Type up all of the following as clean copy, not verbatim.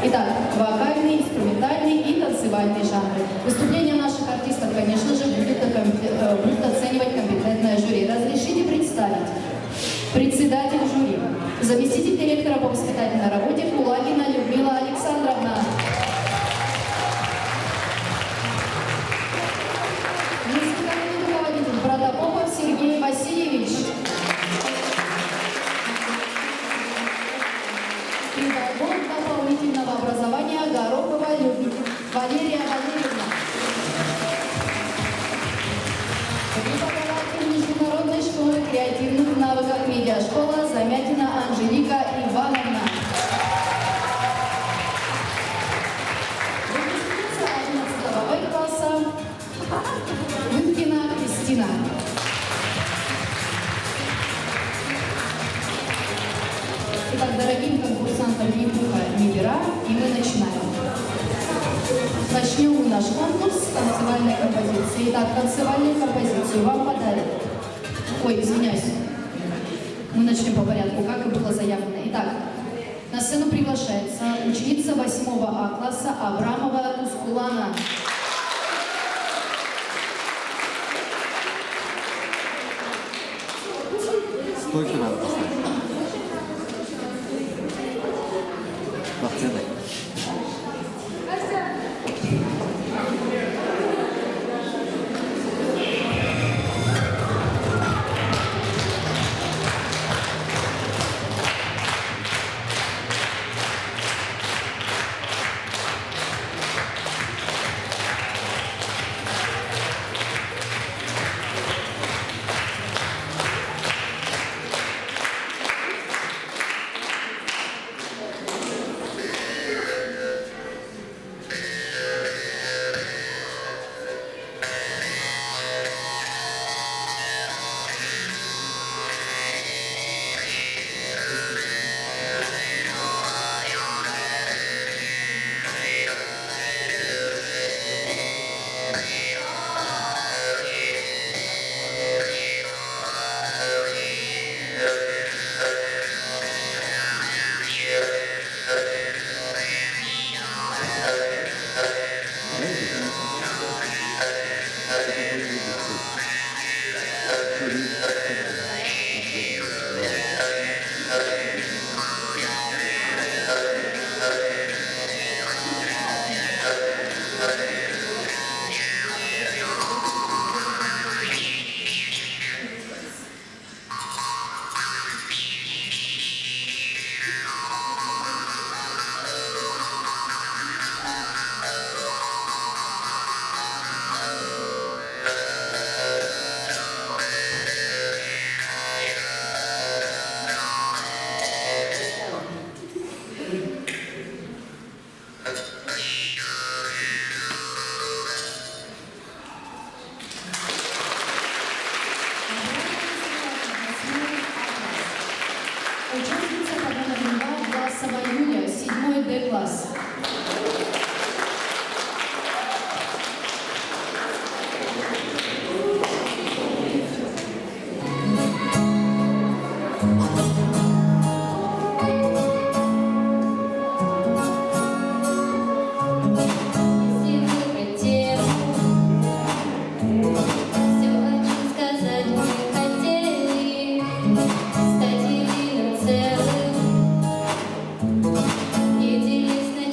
Итак, вокальный, инструментальный и танцевальный жанры. Выступления наших артистов, конечно же, будут оценивать компетентное жюри. Разрешите представить председатель жюри, заместитель директора по воспитательной работе Кулагина Людмила Александровна. Музыкальный руководитель Протопопов Сергей Васильевич. Педагог дополнительного образования Горохова Валерия Валерьевна. Преподаватель Международной школы креативных навыков медиашкола Замятина Анжелика Ивановна. Выпускница 11 класса Выткина Кристина. Итак, дорогим конкурсантам ни пуха, ни пера, и мы начинаем. Начнем наш конкурс с танцевальной композиции. Итак, танцевальную композицию вам подарят. Ой, извиняюсь. Мы начнем по порядку, как и было заявлено. Итак, на сцену приглашается ученица 8 А класса Абрамова Тускулана. Стойки надо поставить. Бахтенный. Участница по номеру 2 Власова Юлия, 7 Д класс. Стать единым целым, не делись на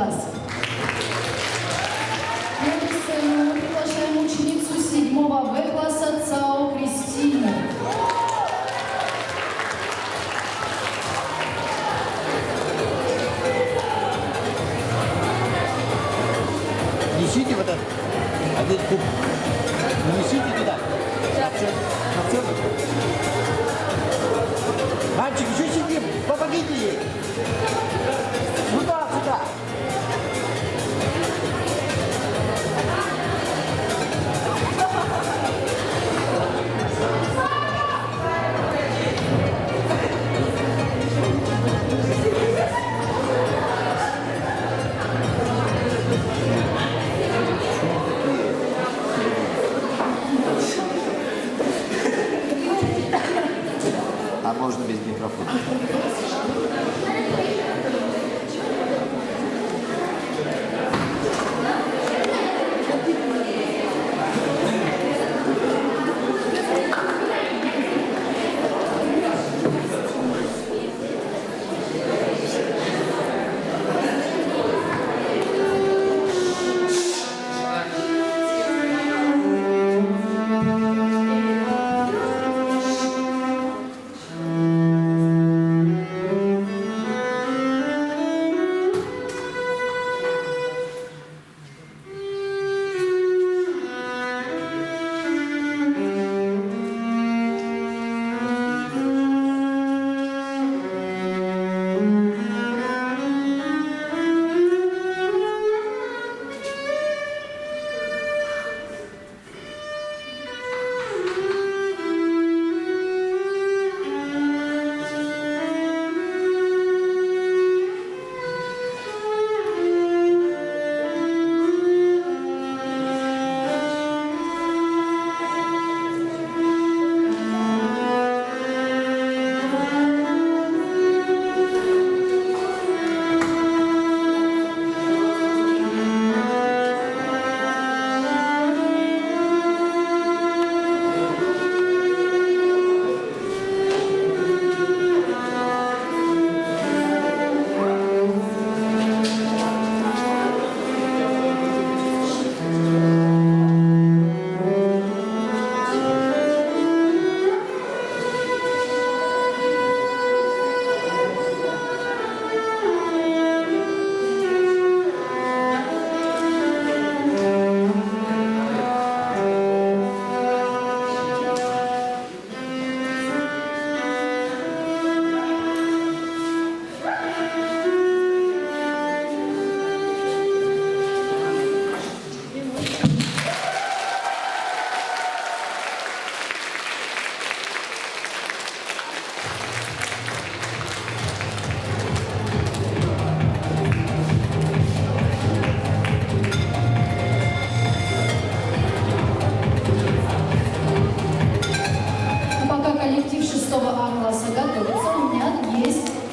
класс. На эту сцену мы приглашаем ученицу 7 В класса ЦАО Кристину. Несите вот этот один куб. Несите туда. На цену. Мальчик, еще сидим. Помогите ей. Сюда, сюда. А можно без микрофона?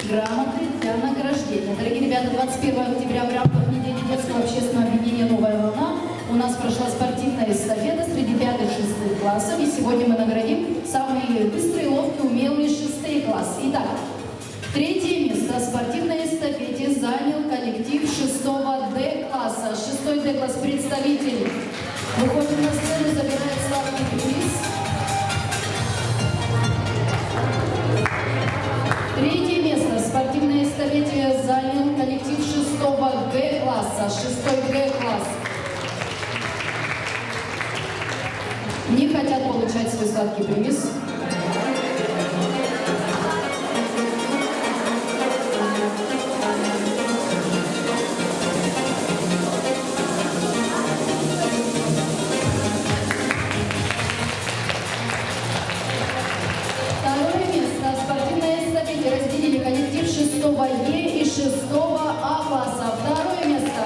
грамоты для награждения. Дорогие ребята, 21 октября в рамках недели детского общественного объединения «Новая волна» у нас прошла спортивная эстафета среди 5-6 классов. И сегодня мы наградим самые быстрые, ловкие, умелые 6 классы. Итак, третье место в спортивной эстафете занял коллектив 6 Д класса. 6 Д класс представитель выходит на сцену, забирает славный приз. Третье место в спортивной эстафете занял коллектив 6 Г класса. 6 Г класс. Не хотят получать свой сладкий приз. Разделили коллектив 6 Е и 6 А класса. Второе место.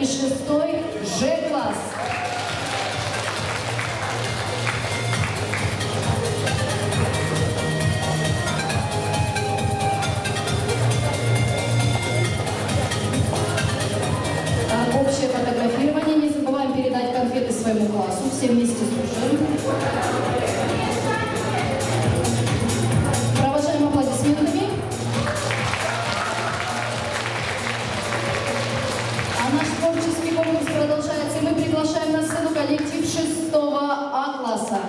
6-й Ж-класс. Так, общее фотографирование. Не забываем передать конфеты своему классу. Все вместе слушаем. Провожаем аплодисментами. А наш творческий конкурс продолжается. Мы приглашаем на сцену коллектив 6-го А-класса.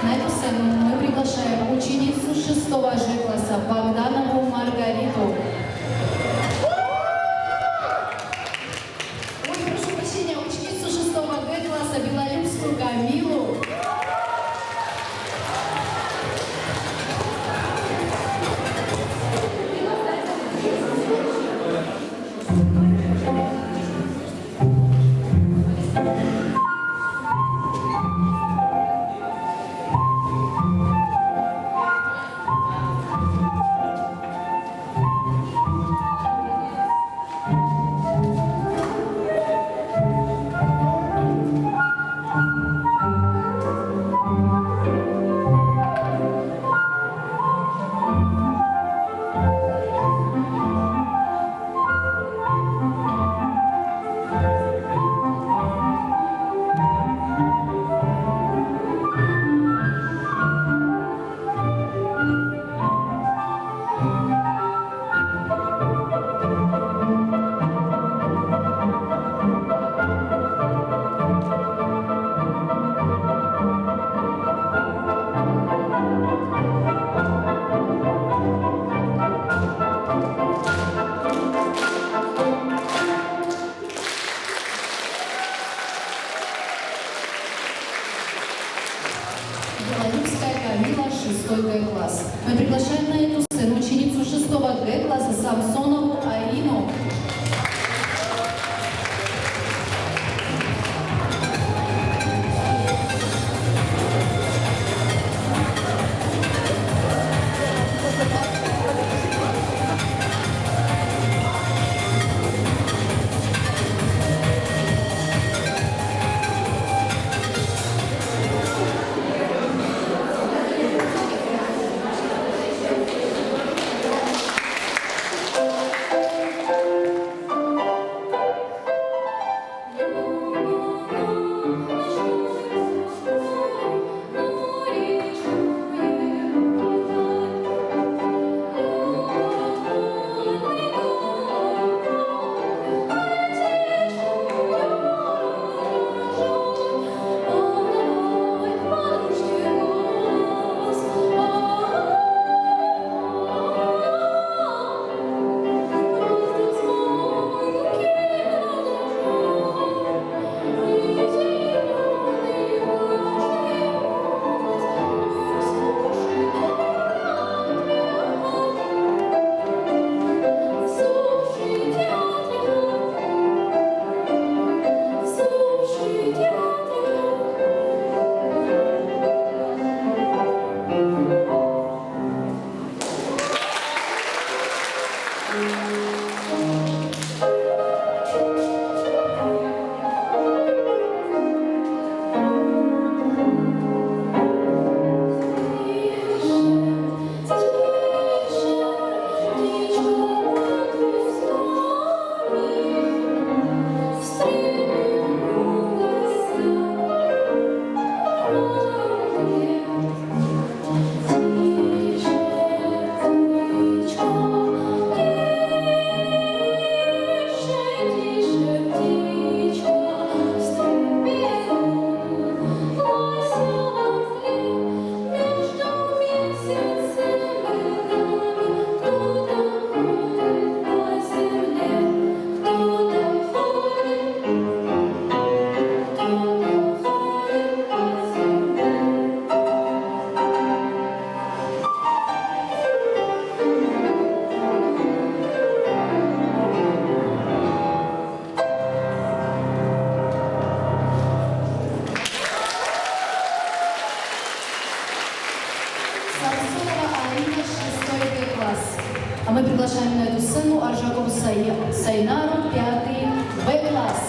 На эту сцену мы приглашаем ученицу 6-го Ж-класса Богданову Маргариту. Ой, прошу прощения, ученицу 6-го Г-класса Белолюбскую Камилу. Белолюбская Камила, 6-й Г-класс. Мы приглашаем на эту сцену ученицу 6-го Г-класса Самсонову Арину. Самсонова Арина, 6 Б-класс. А мы приглашаем на эту сцену Аржакову Сайнару, 5 Б-класс.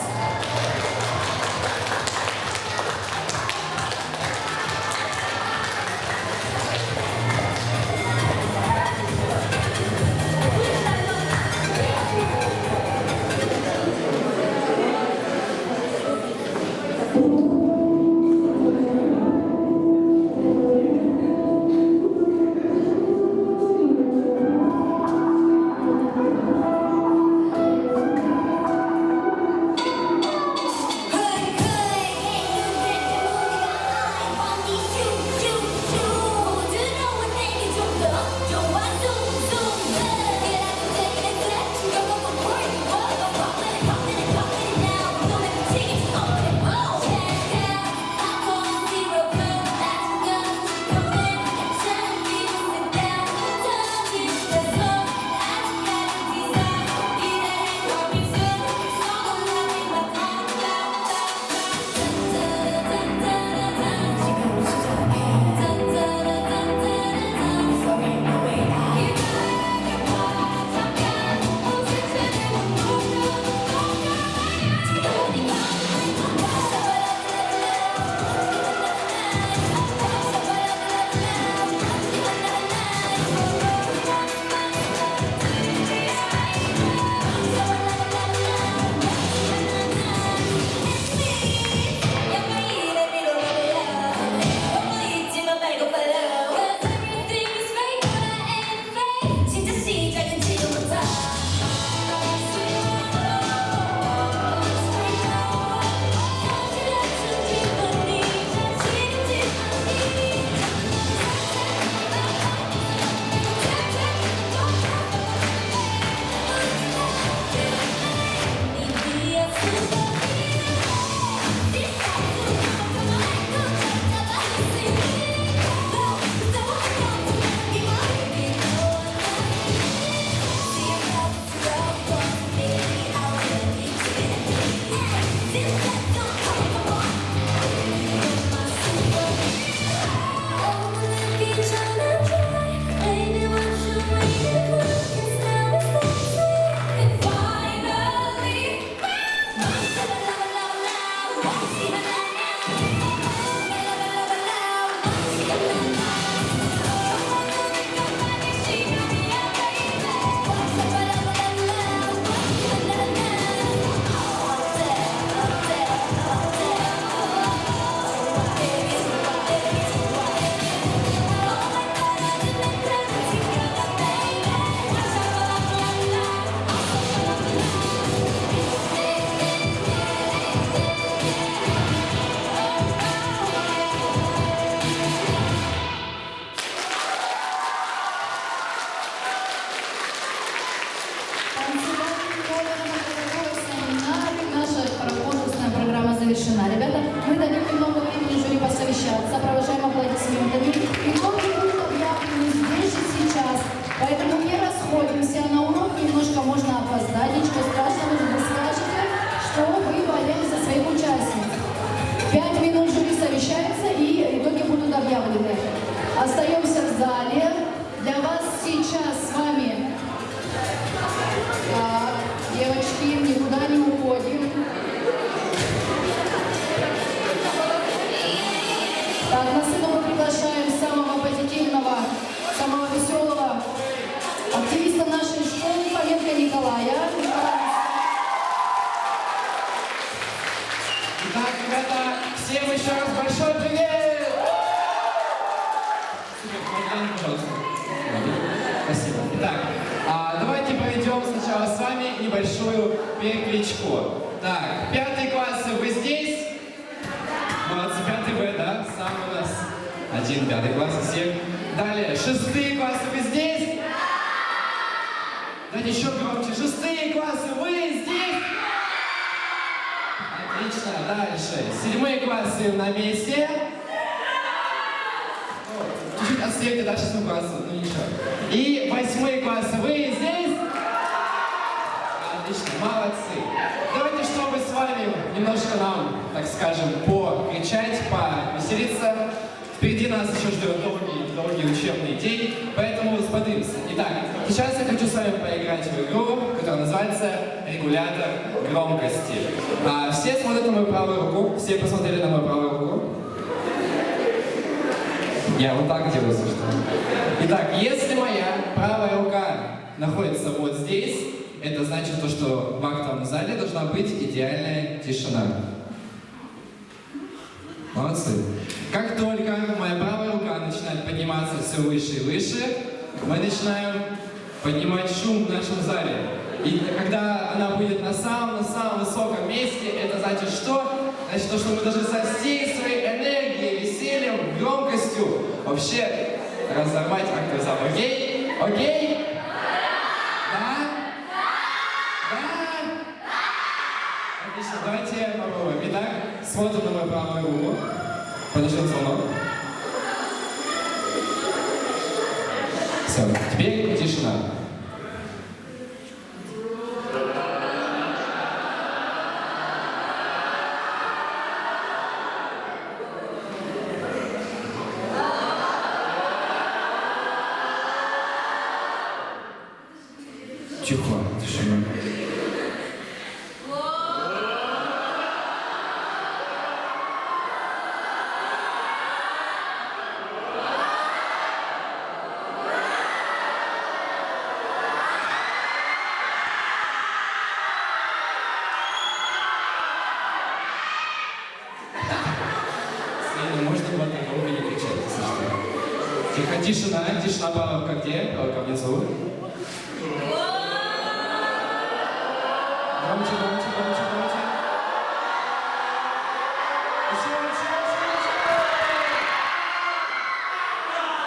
Ребята, мы дадим немного времени жюри посовещаться, провожаем аплодисментами. Итоги будут объявлены здесь и сейчас. Поэтому не расходимся. На урок немножко можно опоздать. Ничего страшного, вы скажете, что вы болели за своих участниц. 5 минут жюри совещается, и итоги будут объявлены. Остаемся в зале. Для вас сейчас с вами... Так, девочки, никуда не уходим. Так, на сцену мы приглашаем самого позитивного, самого веселого активиста нашей школы Фоменко Николая. Итак, ребята, всем еще раз большой привет! Пожалуйста. Спасибо. Итак, давайте проведем сначала с вами небольшую перекличку. Так, 5 классы, вы здесь? Молодцы, 5 Б, да? Сам у нас 1 5 класс всех. Далее, 6 классы, вы здесь? Давайте еще громче. 6 классы, вы здесь? Отлично, дальше. 7 классы на месте. Чуть-чуть отстаете, да, 6 классу, ну ничего. И 8 классы, вы здесь? Отлично, молодцы. Давайте, чтобы с вами немножко нам, так скажем, покричать, повеселиться. Впереди нас еще ждет долгий учебный день, поэтому взбодримся. Итак, сейчас я хочу с вами поиграть в игру, которая называется «Регулятор громкости». Все смотрят на мою правую руку, все посмотрели на мою правую руку. Я вот так делаю, что. Итак, если моя правая рука находится вот здесь, это значит то, что в актовом зале должна быть идеальная тишина. Молодцы. Как только моя правая рука начинает подниматься все выше и выше, мы начинаем поднимать шум в нашем зале. И когда она будет на самом высоком месте, это значит что? Значит то, что мы должны со всей своей энергией, весельем, громкостью вообще разорвать актовый зал. Окей? Окей? Да? Да? Отлично, давайте попробуем. Итак, смотрим на мою правую руку. Подождем звонок. Все, теперь тишина. Тихо, тишина. Можно было так долго не кричать, если что. Тихо, тишина, тишина, правая рука где? Правая рука внизу. Громче, громче, громче, громче. Еще, еще, еще, еще.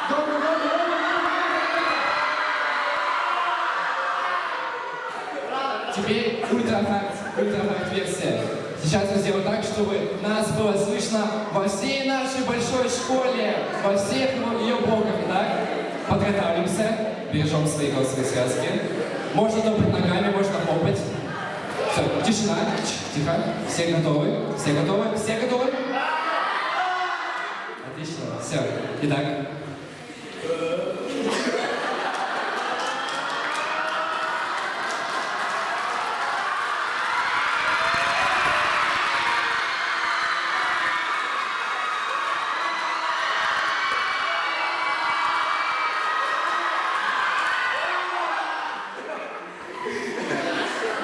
Громко, громко, громко. Теперь ультрафакт версия. Сейчас мы сделаем так, чтобы нас было слышно во всей нашей большой школе, во всех ее блоках. Итак, подготавливаемся, бережем свои голосовые связки. Можно топать ногами, можно хлопать. Все, тишина, тихо. Все готовы? Все готовы? Все готовы? Отлично. Все. Итак.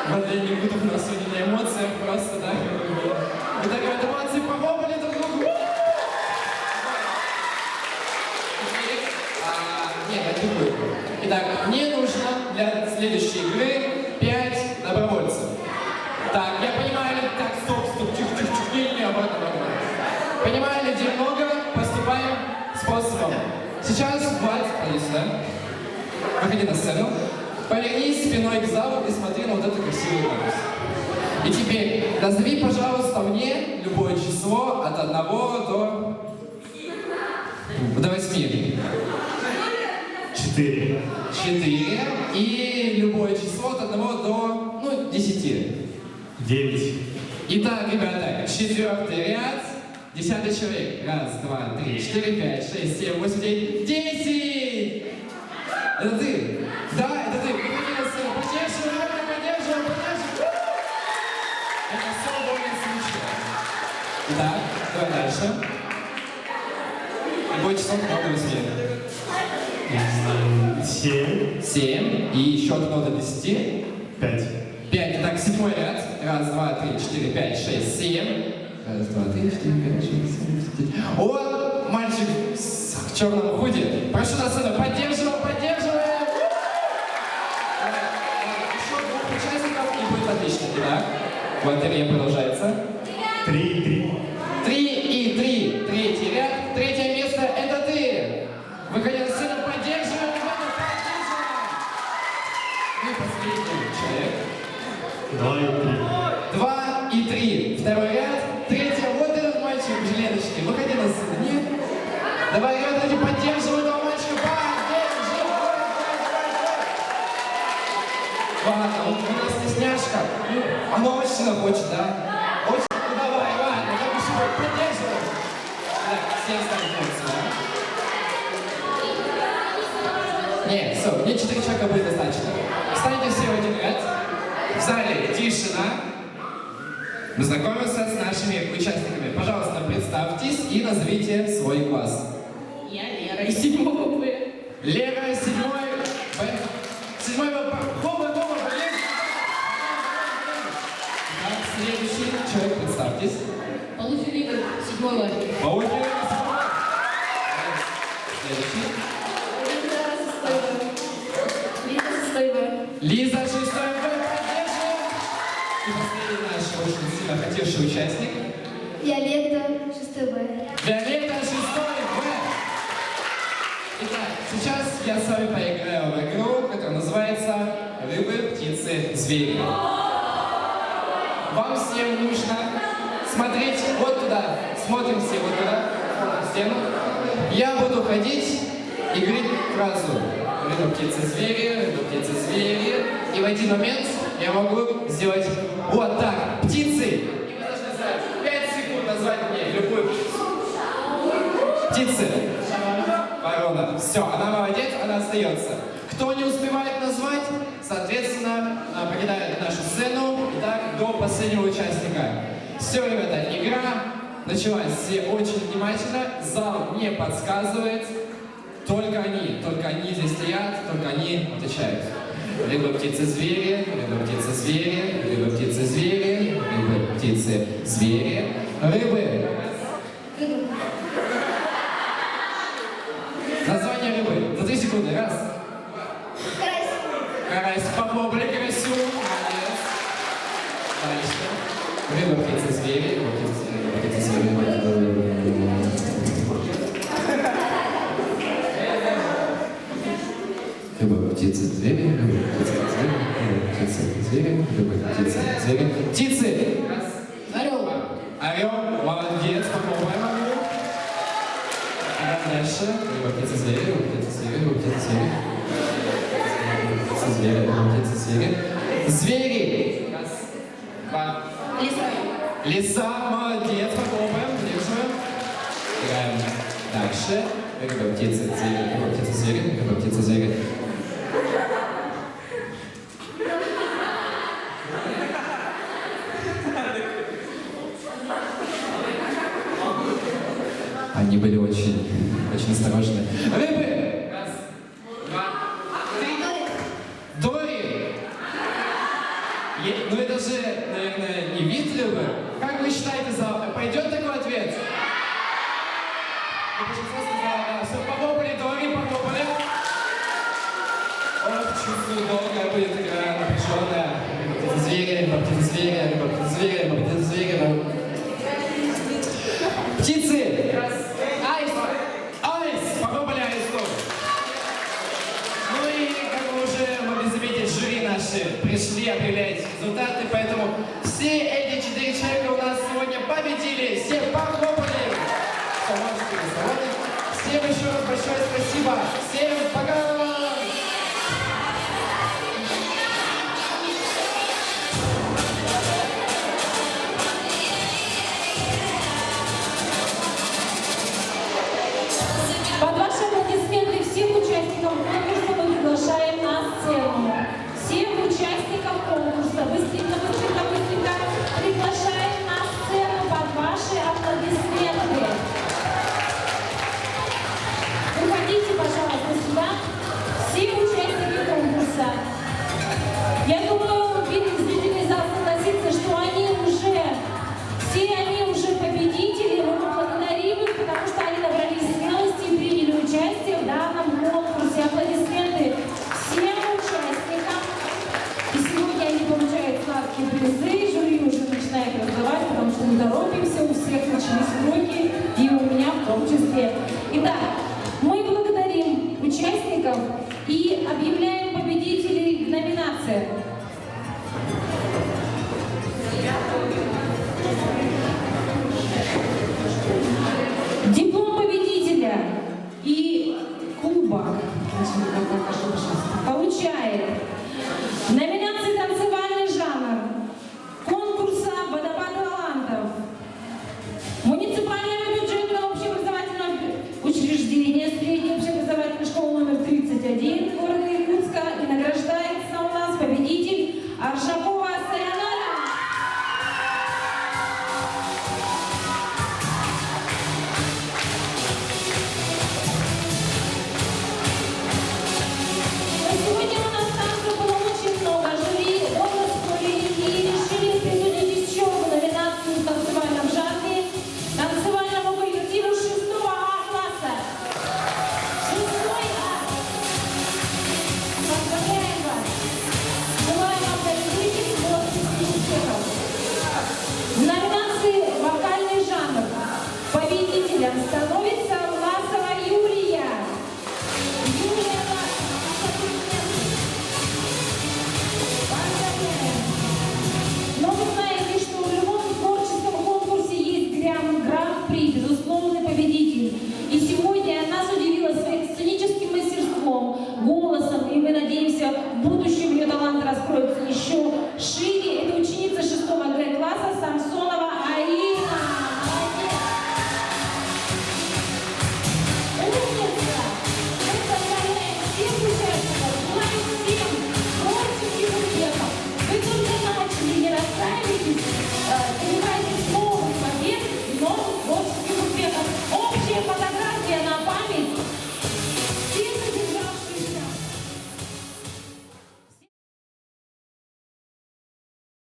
Андрей Никутов у нас сегодня на эмоциях, просто, да? Итак, эмоции похлопали друг другу. Нет, это будет. Итак, мне нужно для следующей игры 5 добровольцев. Так, я понимаю, так, стоп, чух-чух-чух, не, обратно. Понимаю, людей много, поступаем способом. Сейчас, Влад, иди сюда. Выходи на сцену. Повернись спиной к залу и смотри на вот эту красивую надпись. И теперь назови, пожалуйста, мне любое число от 1 до 8. 4. 4. И любое число от 1 до 10. 9. Итак, ребята, 4-й ряд, 10-й человек. 1, 2, 3, 4, 5, 6, 7, 8, 9, 10! Это ты? Да, это ты. Поддерживай. Это особый случай. Итак, давай дальше. Любое число от 1 до 8. 7. 7. И еще от 1 до 10. 5. 5. Итак, 7-й ряд. 1, 2, 3, 4, 5, 6, 7. 1, 2, 3, 4, 5, 6, 7, 8. О, мальчик в черном худи. Прошу на сцену. Поддерживаем. Еще 2 участников и будет отлично. Итак, лотерея продолжается. 3. 3 и 3. 3-й ряд. 3-е место это ты. Выходи на сцену. Поддерживаем. И последний человек. 2 и 3. 2 и 3. 2-й ряд. 3-е. Вот этот мальчик в жилеточке. Выходи на сцену. Нет? Давай, ребята, поддерживай этого мальчика. Поддерживай. Ладно, вот у нас стесняшка. Она очень сильно хочет, да? Очень. Ну давай, ладно, как еще поддерживай. Так, всем ставим. Нет, все, мне 4 человека будет достаточно. Встаньте все в один ряд. В зале тишина. Мы знакомимся с нашими участниками. Пожалуйста, представьтесь и назовите свой класс. Я Лера из 7 Б. Лера, 7-й Б. 7-й Б. Хоба, блин. Так, следующий человек, представьтесь. Полухин Игорь, 7 В. Паулькин. Следующий. Лиза, 6 Б. Поддерживаем. И последний наш очень сильно хотевший участник. Виолетта, 6 Б. Виолетта, 6 Б. Итак, сейчас я с вами поиграю в игру, которая называется «Рыбы, птицы, звери». Вам всем нужно смотреть вот туда. Смотрим все вот туда, в стену. Я буду ходить и говорить фразу «Рыба, птицы, звери, рыба, птицы, звери». И в один момент я могу сделать вот так. Птицы. И вы должны за 5 секунд назвать мне любую птицу. Птицы. Ворона. Все, она молодец, она остается. Кто не успевает назвать, соответственно, покидает нашу сцену. Итак, до последнего участника. Все, ребята, игра началась. Все очень внимательно. Зал не подсказывает. Только они здесь стоят, только они отвечают. Рыба, птицы, звери, рыба, птицы, звери, рыба, птицы, звери, рыба, птицы, звери, рыбы. Название рыбы. За 3 секунды. Раз. Карась. Попробовали карасю. Молодец. Дальше. Рыба, птица, звери. Рыба, птица, звери. Рыба, птица, звери. Рыба, птица, звери. Рыба, птица, звери. Рыба, птица, звери. Птицы. Орел. Орел. Молодец. Попробуем орел. Дальше. Рыба, птица, звери. Рыба, птица, звери. Рыба, птица, звери. Звери, птицы, звери. Звери. Раз, два. Лиса. Лиса, молодец, попробуем, держим. Играем дальше. Рыба, птица, звери, рыба, птица, звери, рыба, птица, звери. Они были очень осторожны. Рыбы! Раз, два, три. Дори! Ну это же, наверное, не вид рыбы. Как вы считаете, пойдет такой ответ? Ну, большинство сказало, да. Все, попробовали, Дори, попробовали. Ох, чувствую, долгая будет игра, напряженная. Птица звери, птица звери, птица звери, птица звери. Птицы! Аист! Аист! Попробовали аисту. Ну и, как вы уже могли заметить, жюри наши пришли объявлять результаты, поэтому все эти 4 человека у нас сегодня победили. Все похлопали. Все, можете быть свободны. Всем еще раз большое спасибо. Всем пока! Под ваши аплодисменты всех участников конкурса мы приглашаем на сцену. Всех участников конкурса быстренько приглашаем на сцену под ваши аплодисменты. Выходите, пожалуйста, сюда. Все участники конкурса. Я думаю, зрительный зал согласится, что все они уже победители. Мы поблагодарим их, потому что они набрались смелости и приняли участие в данном конкурсе. Аплодисменты всем участникам. И сегодня они получают сладкие призы. Жюри уже начинает раздавать, потому что мы торопимся, у всех начались сроки, и у меня в том числе. Итак, мы благодарим участников и объявляем победителей в номинациях. Диплом победителя и кубок получает